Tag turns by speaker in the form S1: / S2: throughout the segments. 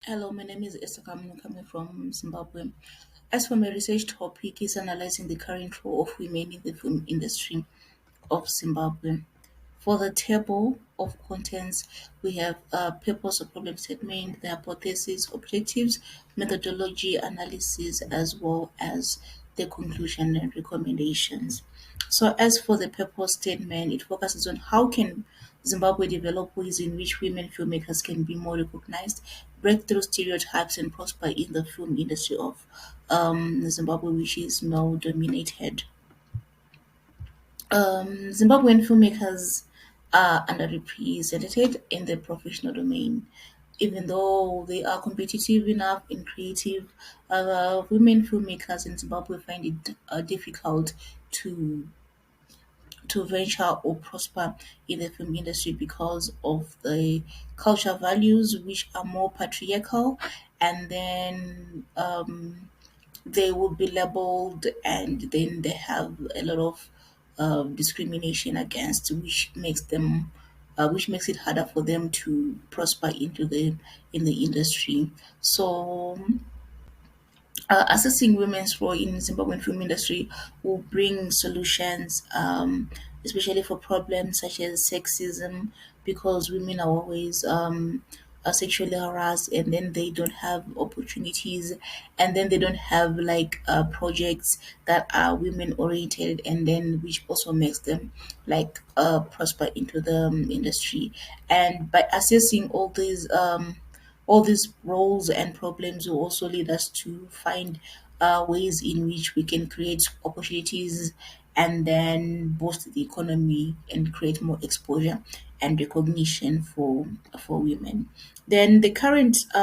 S1: Hello, my name is Esther coming from Zimbabwe. As for my research topic is analyzing the current role of women in the film industry of Zimbabwe. For the table of contents, we have purpose or problem statement, the hypothesis, objectives, methodology, analysis, as well as the conclusion and recommendations. So, as for the purpose statement, it focuses on how can Zimbabwe develop ways in which women filmmakers can be more recognized, break through stereotypes, and prosper in the film industry of Zimbabwe, which is male dominated. Zimbabwean filmmakers are underrepresented in the professional domain. Even though they are competitive enough and creative, women filmmakers in Zimbabwe find it difficult to venture or prosper in the film industry because of the culture values which are more patriarchal, and then they will be labeled, and then they have a lot of discrimination against, which makes it harder for them to prosper in the industry. So assessing women's role in Zimbabwean film industry will bring solutions, especially for problems such as sexism, because women are always are sexually harassed, and then they don't have opportunities, and then they don't have like projects that are women oriented, and then which also makes them like prosper into the industry. And by assessing all these roles and problems will also lead us to find ways in which we can create opportunities and then boost the economy and create more exposure and recognition for women. Then the current state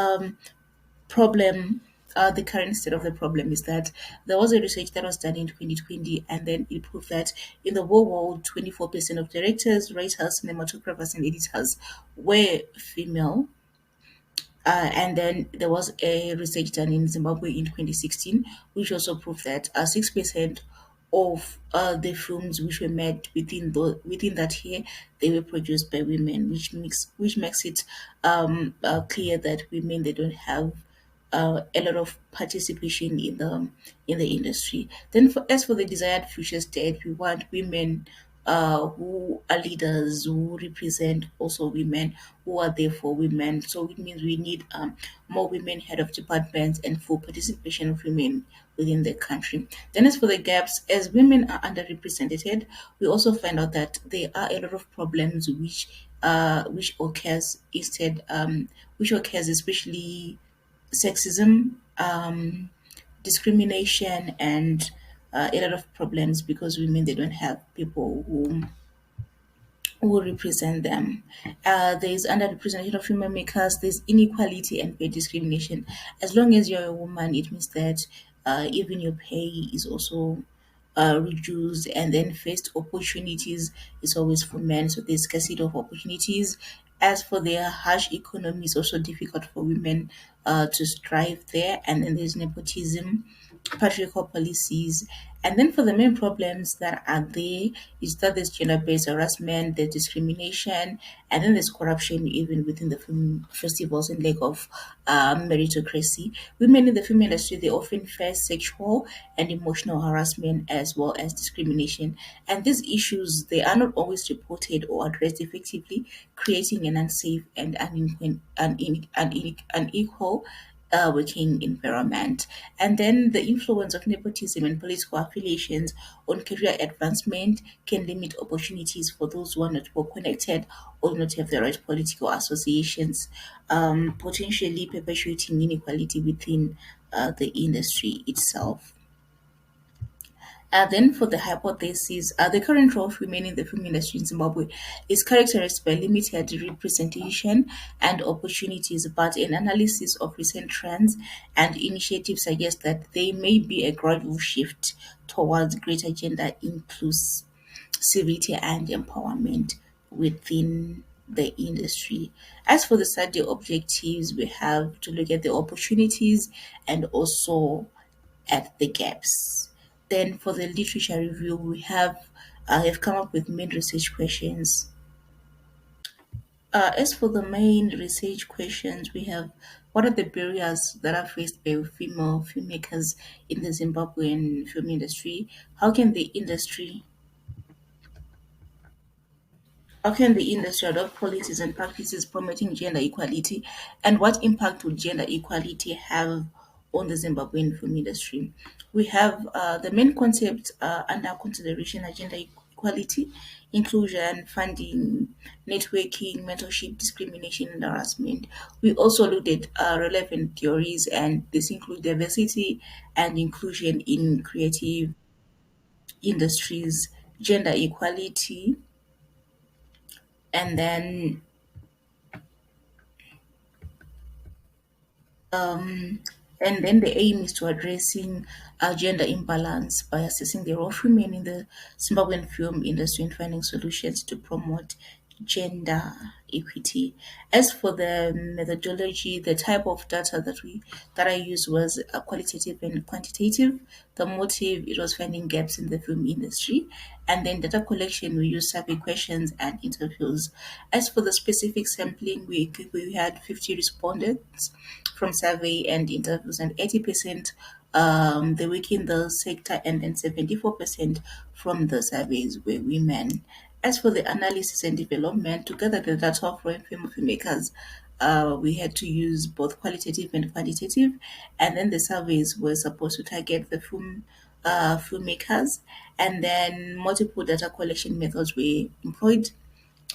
S1: of the problem is that there was a research that was done in 2020, and then it proved that in the whole world, 24% of directors, writers, cinematographers, and editors were female, and then there was a research done in Zimbabwe in 2016, which also proved that 6% of the films which were made within that year, they were produced by women, which makes it clear that women, they don't have a lot of participation in the industry. Then, as for the desired future state, we want women who are leaders, who represent also women, who are there for women. So it means we need more women head of departments and full participation of women within the country. Then, as for the gaps, as women are underrepresented, we also find out that there are a lot of problems which occurs which occurs especially sexism, discrimination, and a lot of problems because women, they don't have people who represent them. There is underrepresentation of female makers, there's inequality and pay discrimination. As long as you're a woman, it means that even your pay is also reduced, and then first opportunities is always for men, so there's scarcity of opportunities. As for their harsh economy, it's also difficult for women to strive there, and then there's nepotism, patriarchal policies. And then for the main problems that are there is that there's gender-based harassment, there's discrimination, and then there's corruption even within the film festivals and lack of meritocracy. Women in the film industry, they often face sexual and emotional harassment as well as discrimination. And these issues, they are not always reported or addressed effectively, creating an unsafe and unequal working environment. And then the influence of nepotism and political affiliations on career advancement can limit opportunities for those who are not well connected or not have the right political associations, potentially perpetuating inequality within the industry itself. Then for the hypothesis, the current role of women in the film industry in Zimbabwe is characterized by limited representation and opportunities, but an analysis of recent trends and initiatives suggests that there may be a gradual shift towards greater gender inclusivity and empowerment within the industry. As for the study objectives, we have to look at the opportunities and also at the gaps. Then for the literature review, I have come up with main research questions. As for the main research questions, we have what are the barriers that are faced by female filmmakers in the Zimbabwean film industry? How can the industry How can the industry adopt policies and practices promoting gender equality? And what impact would gender equality have on the Zimbabwean film industry? We have the main concepts under consideration are gender equality, inclusion, funding, networking, mentorship, discrimination, and harassment. We also looked at relevant theories, and this include diversity and inclusion in creative industries, gender equality, and then the aim is to addressing gender imbalance by assessing the role of women in the Zimbabwean film industry and finding solutions to promote gender equity. As for the methodology, the type of data that I used was qualitative and quantitative. The motive, it was finding gaps in the film industry, and then data collection, we use survey questions and interviews. As for the specific sampling, we had 50 respondents from survey and interviews, and 80% they work in the sector, and then 74% from the surveys were women. As for the analysis and development, to gather the data from film filmmakers, we had to use both qualitative and quantitative, and then the surveys were supposed to target the filmmakers, and then multiple data collection methods were employed,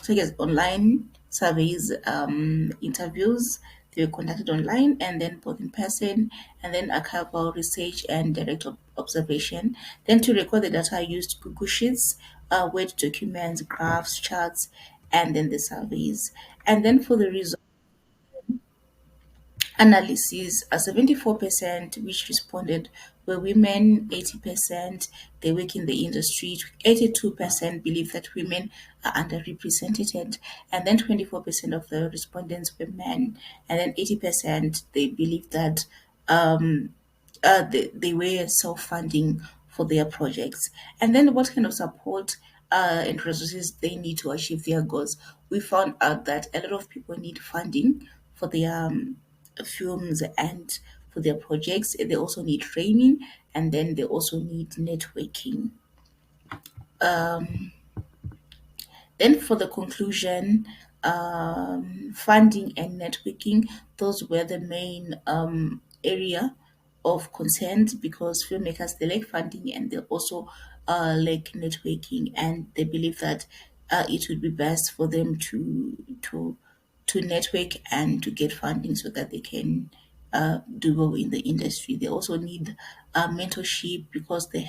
S1: such as online surveys, interviews. They were conducted online and then both in person, and then archival research and direct observation. Then to record the data, I used Google Sheets, Word documents, graphs, charts, and then the surveys. And then for the results analysis, 74% which responded were women, 80% they work in the industry, 82% believe that women are underrepresented, and then 24% of the respondents were men, and then 80% they believe that they were self-funding for their projects. And then what kind of support and resources they need to achieve their goals? We found out that a lot of people need funding for their films and for their projects. They also need training, and then they also need networking. Then for the conclusion, funding and networking, those were the main area of concern, because filmmakers, they like funding and they also like networking, and they believe that it would be best for them to network and to get funding so that they can do well in the industry. They also need mentorship because they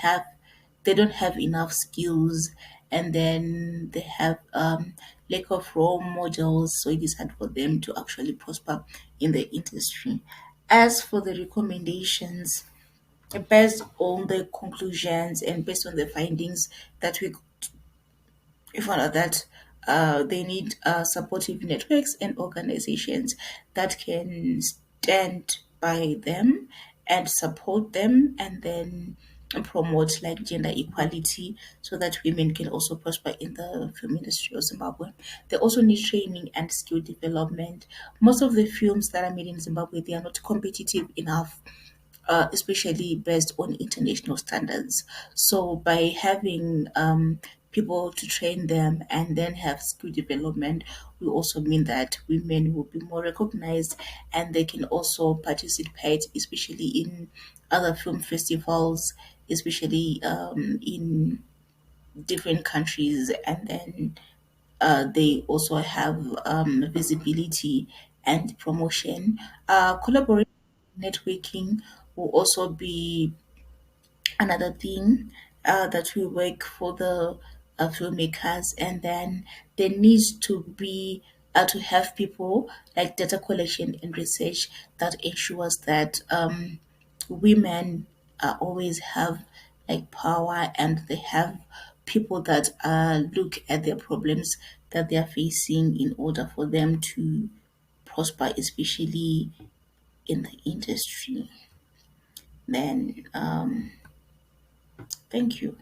S1: don't have enough skills, and then they have lack of role models, so it is hard for them to actually prosper in the industry. As for the recommendations, based on the conclusions and based on the findings that we found out that they need supportive networks and organizations that can stand by them and support them, and then promote like gender equality so that women can also prosper in the film industry of Zimbabwe. They also need training and skill development. Most of the films that are made in Zimbabwe, they are not competitive enough, especially based on international standards. So by having people to train them and then have skill development, will also mean that women will be more recognized, and they can also participate, especially in other film festivals, especially in different countries, and then they also have visibility and promotion. Collaboration networking will also be another thing that we work for the filmmakers, and then there needs to be to have people like data collection and research that ensures that women always have like power, and they have people that look at their problems that they are facing in order for them to prosper, especially in the industry. Then thank you.